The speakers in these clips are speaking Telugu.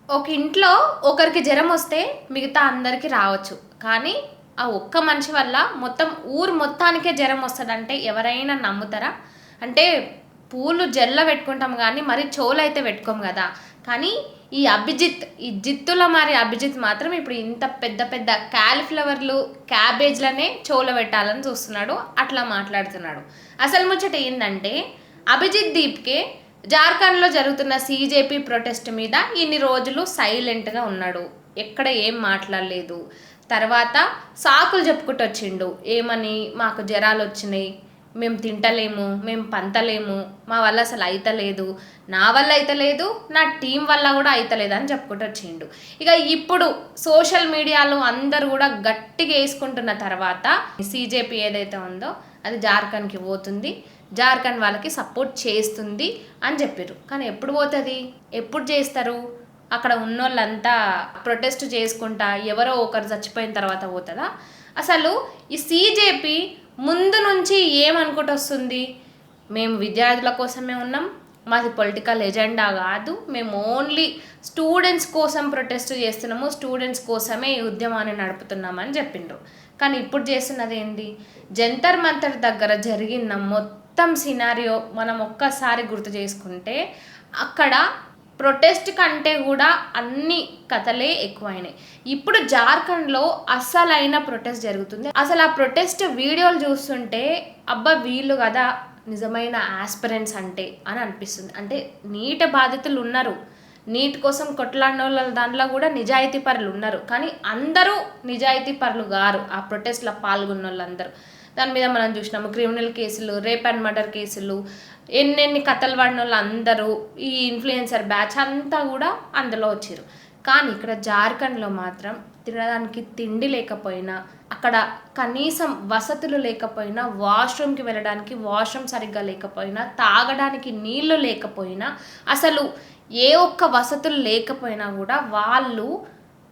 ఒక ఇంట్లో ఒకరికి జ్వరం వస్తే మిగతా అందరికీ రావచ్చు. కానీ ఆ ఒక్క మనిషి వల్ల మొత్తం ఊరు మొత్తానికే జ్వరం వస్తదంటే ఎవరైనా నమ్ముతారా? అంటే పూలు జడలో పెట్టుకుంటాం గానీ మరి చెవులైతే పెట్టుకోము గదా! కానీ ఈ జిత్తుల మారి అభిజిత్ మాత్రం ఇప్పుడు ఇంత పెద్ద పెద్ద కాలీఫ్లవర్లు, క్యాబేజ్‌లనే చెవులో పెట్టాలని చూస్తున్నాడు. అట్లా మాట్లాడుతున్నాడు. అసలు ముచ్చట ఏందంటే అభిజిత్ దీప్‌కే జార్ఖండ్‌లో జరుగుతున్న సీజేపీ ప్రొటెస్ట్ మీద ఇన్ని రోజులు సైలెంట్‌గా ఉన్నాడు. ఎక్కడ ఏం మాట్లాడలేదు. తర్వాత సాకులు చెప్పుకుంటూ వచ్చిండు. ఏమని మాకు జరాలొచ్చినాయి. మేము తింటలేము, మేము పంతలేము, మా వల్ల అసలు అయితలేదు, నా వల్ల అయితలేదు, నా టీం వల్ల కూడా అయితలేదు అని చెప్పుకుంటూ వచ్చిండు. ఇక ఇప్పుడు సోషల్ మీడియాలో అందరూ కూడా గట్టిగా వేసుకుంటున్న తర్వాత సీజేపీ ఏదైతే ఉందో అది జార్ఖండ్కి పోతుంది, జార్ఖండ్ వాళ్ళకి సపోర్ట్ చేస్తుంది అని చెప్పారు. కానీ ఎప్పుడు పోతుంది, ఎప్పుడు చేస్తారు? అక్కడ ఉన్నోళ్ళంతా ప్రొటెస్ట్ చేసుకుంటా ఎవరో ఒకరు చచ్చిపోయిన తర్వాత పోతుందా? అసలు ఈ సీజేపీ ముందు నుంచి ఏమనుకుంటూ వస్తుంది? మేము విద్యార్థుల కోసమే ఉన్నాం, మాది పొలిటికల్ ఎజెండా కాదు, మేము ఓన్లీ స్టూడెంట్స్ కోసం ప్రొటెస్ట్ చేస్తున్నాము, స్టూడెంట్స్ కోసమే ఈ ఉద్యమాన్ని నడుపుతున్నామని చెప్పిండ్రు. కానీ ఇప్పుడు చేస్తున్నది ఏంటి? జంతర్ మంతర్ దగ్గర జరిగిన మొత్తం సినారియో మనం ఒక్కసారి గుర్తు చేసుకుంటే అక్కడ ప్రొటెస్ట్ కంటే కూడా అన్ని కథలే ఎక్కువైనాయి. ఇప్పుడు జార్ఖండ్లో అసలైన ప్రొటెస్ట్ జరుగుతుంది. అసలు ఆ ప్రొటెస్ట్ వీడియోలు చూస్తుంటే అబ్బా వీళ్ళు కదా నిజమైన ఆస్పిరెంట్స్ అంటే అని అనిపిస్తుంది. అంటే నీట్ బాధితులు ఉన్నారు, నీట్ కోసం కొట్లాడిన వాళ్ళ దాంట్లో కూడా నిజాయితీ పరులు ఉన్నారు. కానీ అందరూ నిజాయితీ పరులు గారు ఆ ప్రొటెస్ట్లో పాల్గొన్న వాళ్ళందరూ. దాని మీద మనం చూసినాము క్రిమినల్ కేసులు, రేప్ అండ్ మర్డర్ కేసులు, ఎన్నెన్ని కథలు పడిన వాళ్ళు అందరూ, ఈ ఇన్ఫ్లుయెన్సర్ బ్యాచ్ అంతా కూడా అందులో వచ్చారు. కానీ ఇక్కడ జార్ఖండ్లో మాత్రం తినడానికి తిండి లేకపోయినా, అక్కడ కనీసం వసతులు లేకపోయినా, వాష్రూమ్కి వెళ్ళడానికి వాష్రూమ్ సరిగ్గా లేకపోయినా, తాగడానికి నీళ్లు లేకపోయినా, అసలు ఏ ఒక్క వసతులు లేకపోయినా కూడా వాళ్ళు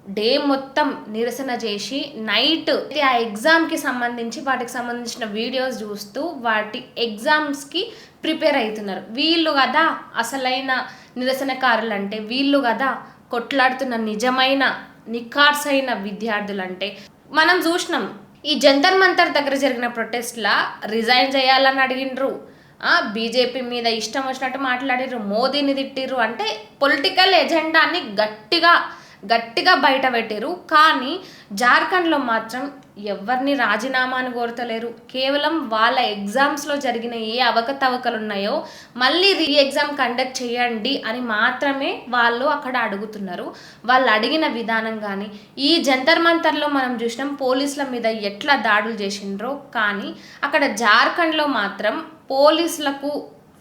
డే మొత్తం నిరసన చేసి నైట్ ఆ ఎగ్జామ్కి సంబంధించి వాటికి సంబంధించిన వీడియోస్ చూస్తూ వాటి ఎగ్జామ్స్కి ప్రిపేర్ అవుతున్నారు. వీళ్ళు కదా అసలైన నిరసనకారులు అంటే, వీళ్ళు కదా కొట్లాడుతున్న నిజమైన నిఖార్సైన విద్యార్థులు అంటే. మనం చూసినాం ఈ జంతర్ మంతర్ దగ్గర జరిగిన ప్రొటెస్ట్లా రిజైన్ చేయాలని అడిగిండ్రు, బీజేపీ మీద ఇష్టం వచ్చినట్టు మాట్లాడిర్రు, మోదీని తిట్టిర్రు. అంటే పొలిటికల్ ఎజెండాని గట్టిగా బయట పెట్టారు. కానీ జార్ఖండ్లో మాత్రం ఎవరిని రాజీనామాను కోరతలేరు. కేవలం వాళ్ళ ఎగ్జామ్స్లో జరిగిన ఏ అవకతవకలు ఉన్నాయో మళ్ళీ రీ ఎగ్జామ్ కండక్ట్ చేయండి అని మాత్రమే వాళ్ళు అక్కడ అడుగుతున్నారు. వాళ్ళు అడిగిన విధానం కానీ ఈ జంతర్ మంతర్లో మనం చూసినాం పోలీసుల మీద ఎట్లా దాడులు చేసిండ్రో. కానీ అక్కడ జార్ఖండ్లో మాత్రం పోలీసులకు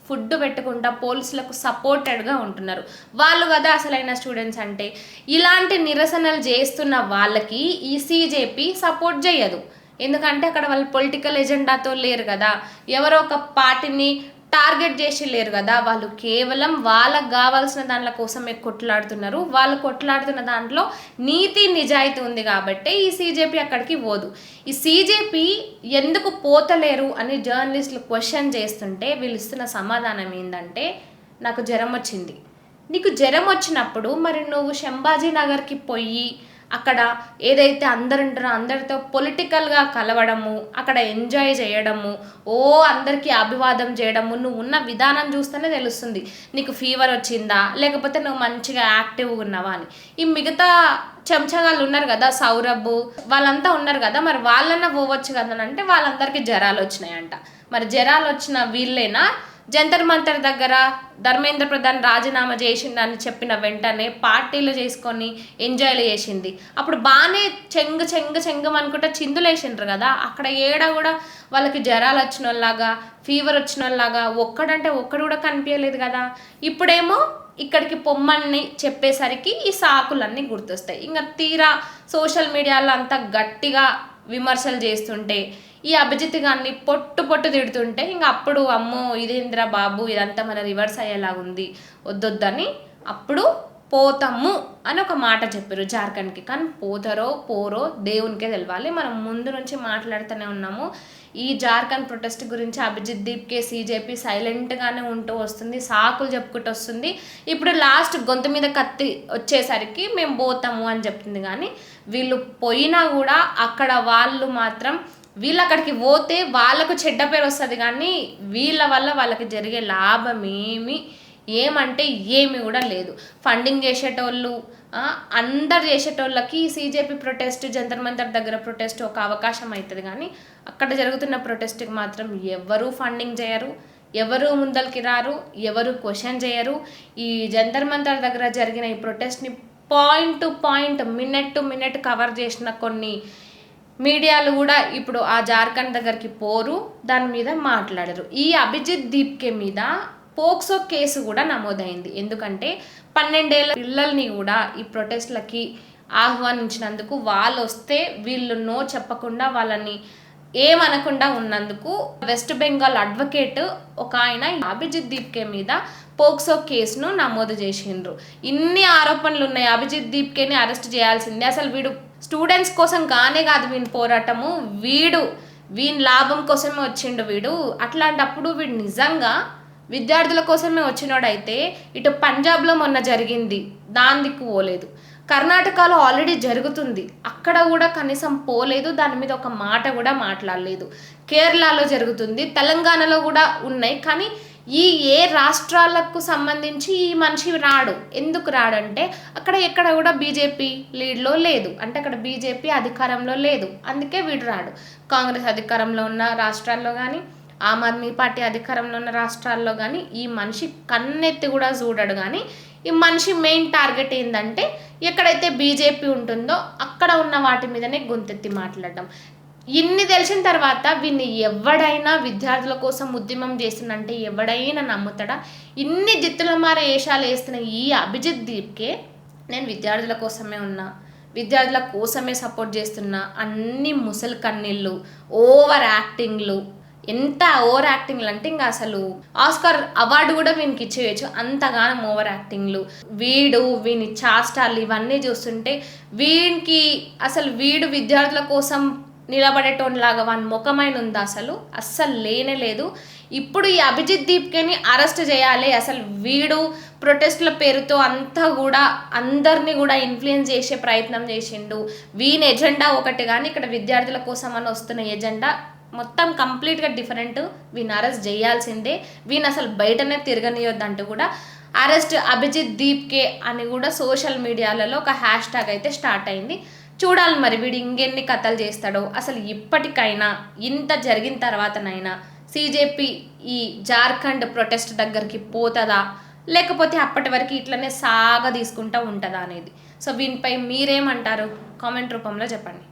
ఫుడ్ పెట్టుకుంటా పోలీసులకు సపోర్టెడ్గా ఉంటున్నారు. వాళ్ళు కదా అసలైన స్టూడెంట్స్ అంటే. ఇలాంటి నిరసనలు చేస్తున్న వాళ్ళకి ఈ సీజేపీ సపోర్ట్ చేయదు. ఎందుకంటే అక్కడ వాళ్ళు పొలిటికల్ ఎజెండాతో లేరు కదా, ఎవరో ఒక పార్టీని టార్గెట్ చేసి లేరు కదా. వాళ్ళు కేవలం వాళ్ళకు కావాల్సిన దాంట్లో కోసమే కొట్లాడుతున్నారు. వాళ్ళు కొట్లాడుతున్న దాంట్లో నీతి నిజాయితీ ఉంది కాబట్టి ఈ సీజేపీ అక్కడికి పోదు. ఈ సీజేపీ ఎందుకు పోతలేరు అని జర్నలిస్టులు క్వశ్చన్ చేస్తుంటే వీళ్ళు ఇస్తున్న సమాధానం ఏంటంటే, నాకు జ్వరం వచ్చింది. నీకు జ్వరం వచ్చినప్పుడు మరి నువ్వు శంభాజీ నగర్కి పోయి అక్కడ ఏదైతే అందరు ఉంటారో అందరితో పొలిటికల్గా కలవడము, అక్కడ ఎంజాయ్ చేయడము, అందరికీ అభివాదం చేయడము, నువ్వు ఉన్న విధానం చూస్తేనే తెలుస్తుంది నీకు ఫీవర్ వచ్చిందా లేకపోతే నువ్వు మంచిగా యాక్టివ్గా ఉన్నావా అని. ఈ మిగతా చెంచగాళ్ళు ఉన్నారు కదా, సౌరభ్ వాళ్ళంతా ఉన్నారు కదా, మరి వాళ్ళన్నా పోవచ్చు కదా అంటే వాళ్ళందరికీ జ్వరాలు వచ్చినాయంట. మరి జ్వరాలు వచ్చిన వీళ్ళేనా జంతర్ మంతర్ దగ్గర ధర్మేంద్ర ప్రధాన్ రాజీనామా చేసిందని చెప్పిన వెంటనే పార్టీలు చేసుకొని ఎంజాయ్లు చేసింది? అప్పుడు బాగానే చెంగు అనుకుంటా చిందులు వేసిండ్రు కదా. అక్కడ ఏడా కూడా వాళ్ళకి జ్వరాలు వచ్చిన వాళ్ళలాగా ఫీవర్ వచ్చిన వాళ్ళలాగా ఒక్కడంటే ఒక్కడు కూడా కనిపించలేదు కదా. ఇప్పుడేమో ఇక్కడికి పొమ్మని చెప్పేసరికి ఈ సాకులన్నీ గుర్తొస్తాయి. ఇంకా తీరా సోషల్ మీడియాలో అంతా గట్టిగా విమర్శలు చేస్తుంటే ఈ అభిజిత్ గారిని పొట్టు తిడుతుంటే ఇంకా అప్పుడు అమ్మో ఇదేంద్ర బాబు ఇదంతా మన రివర్స్ అయ్యేలాగుంది వద్దొద్దని అప్పుడు పోతాము అని ఒక మాట చెప్పారు జార్ఖండ్కి. కానీ పోతారో పోరో దేవునికే తెలవాలి. మనం ముందు నుంచి మాట్లాడుతూనే ఉన్నాము. ఈ జార్ఖండ్ ప్రొటెస్ట్ గురించి అభిజిత్ దీప్కే సీజేపీ సైలెంట్గానే ఉంటూ వస్తుంది, సాకులు చెప్పుకుంటూ వస్తుంది. ఇప్పుడు లాస్ట్ గొంతు మీద కత్తి వచ్చేసరికి మేము పోతాము అని చెప్తుంది. కానీ వీళ్ళు పోయినా కూడా అక్కడ వాళ్ళు మాత్రం వీళ్ళు అక్కడికి పోతే వాళ్ళకు చెడ్డ పేరు వస్తుంది, కానీ వీళ్ళ వల్ల వాళ్ళకి జరిగే లాభం ఏమంటే ఏమి కూడా లేదు. ఫండింగ్ చేసేటోళ్ళు అందరు చేసేటోళ్ళకి సీజేపీ ప్రొటెస్ట్, జంతర్ మంతర్ దగ్గర ప్రొటెస్ట్ ఒక అవకాశం అవుతుంది. కానీ అక్కడ జరుగుతున్న ప్రొటెస్ట్కి మాత్రం ఎవరు ఫండింగ్ చేయరు, ఎవరు ముందరికి రారు, ఎవరు క్వశ్చన్ చేయరు. ఈ జంతర్ మంతర్ దగ్గర జరిగిన ఈ ప్రొటెస్ట్ని point to point, minute to minute cover చేసిన కొన్ని మీడియాలు కూడా ఇప్పుడు ఆ జార్ఖండ్ దగ్గరికి పోరు, దాని మీద మాట్లాడరు. ఈ అభిజిత్ దీప్కే మీద పోక్సో కేసు కూడా నమోదైంది. ఎందుకంటే 12 ఏళ్ల పిల్లల్ని కూడా ఈ ప్రొటెస్ట్లకి ఆహ్వానించినందుకు, వాళ్ళు వస్తే వీళ్ళు నో చెప్పకుండా వాళ్ళని ఏమనకుండా ఉన్నందుకు వెస్ట్ బెంగాల్ అడ్వకేట్ ఒక ఆయన అభిజిత్ దీప్కే మీద పోక్సో కేసును నమోదు చేసిండ్రు. ఇన్ని ఆరోపణలు ఉన్నాయి, అభిజిత్ దీప్కేని అరెస్ట్ చేయాల్సిందే, అసలు వీడు స్టూడెంట్స్ కోసం కానే కాదు వీని పోరాటము, వీని లాభం కోసమే వచ్చిండు వీడు. అట్లాంటప్పుడు వీడు నిజంగా విద్యార్థుల కోసమే వచ్చినోడైతే ఇటు పంజాబ్లో మొన్న జరిగింది, దానికి పోలేదు. కర్ణాటకలో ఆల్రెడీ జరుగుతుంది, అక్కడ కూడా కనీసం పోలేదు, దాని మీద ఒక మాట కూడా మాట్లాడలేదు. కేరళలో జరుగుతుంది, తెలంగాణలో కూడా ఉన్నాయి. కానీ ఏ రాష్ట్రాలకు సంబంధించి ఈ మనిషి రాడు. ఎందుకు రాడంటే అక్కడ ఎక్కడ కూడా బీజేపీ లీడ్లో లేదు, అంటే అక్కడ బీజేపీ అధికారంలో లేదు, అందుకే వీడు రాడు. కాంగ్రెస్ అధికారంలో ఉన్న రాష్ట్రాల్లో కానీ, ఆమ్ ఆద్మీ పార్టీ అధికారంలో ఉన్న రాష్ట్రాల్లో కానీ ఈ మనిషి కన్నెత్తి కూడా చూడడు. కానీ ఈ మనిషి మెయిన్ టార్గెట్ ఏంటంటే ఎక్కడైతే బీజేపీ ఉంటుందో అక్కడ ఉన్న వాటి మీదనే గొంతెత్తి మాట్లాడడం. ఇన్ని తెలిసిన తర్వాత వీన్ని ఎవడైనా విద్యార్థుల కోసం ఉద్యమం చేస్తుందంటే ఎవడైనా నమ్ముతాడా? ఇన్ని జిత్తుల మార వేషాలు వేస్తున్న ఈ అభిజిత్ దీప్కే నేను విద్యార్థుల కోసమే ఉన్నా, విద్యార్థుల కోసమే సపోర్ట్ చేస్తున్నా, అన్ని ముసలి కన్నీళ్ళు, ఓవర్ యాక్టింగ్లు, ఎంత ఓవర్ యాక్టింగ్లు అంటే ఇంకా అసలు ఆస్కార్ అవార్డు కూడా వీనికి ఇచ్చేయచ్చు, అంతగానం ఓవర్ యాక్టింగ్లు. వీని చాష్టాలు ఇవన్నీ చూస్తుంటే వీనికి అసలు వీడు విద్యార్థుల కోసం నిలబడేటోన్లాగా వాని ముఖమైన ఉందా? అస్సలు లేనే లేదు. ఇప్పుడు ఈ అభిజిత్ దీప్కేని అరెస్ట్ చేయాలి. అసలు వీడు ప్రొటెస్ట్ల పేరుతో అంతా కూడా అందరినీ కూడా ఇన్ఫ్లుయెన్స్ చేసే ప్రయత్నం చేసిండు. వీని ఎజెండా ఒకటి, కానీ ఇక్కడ విద్యార్థుల కోసం అని వస్తున్న ఎజెండా మొత్తం కంప్లీట్గా డిఫరెంట్. వీని అరెస్ట్ చేయాల్సిందే, వీని అసలు బయటనే తిరగనియొద్దంటూ కూడా అరెస్ట్ అభిజిత్ దీప్కే అని కూడా సోషల్ మీడియాలలో ఒక హ్యాష్ ట్యాగ్ అయితే స్టార్ట్ అయింది. చూడాలి మరి వీడు ఇంకెన్ని కథలు చేస్తాడో. అసలు ఇప్పటికైనా ఇంత జరిగిన తర్వాతనైనా సీజేపీ ఈ జార్ఖండ్ ప్రొటెస్ట్ దగ్గరికి పోతుందా, లేకపోతే అప్పటి వరకు ఇట్లనే సాగా తీసుకుంటూ ఉంటుందా అనేది. సో వీనిపై మీరేమంటారు? కామెంట్ రూపంలో చెప్పండి.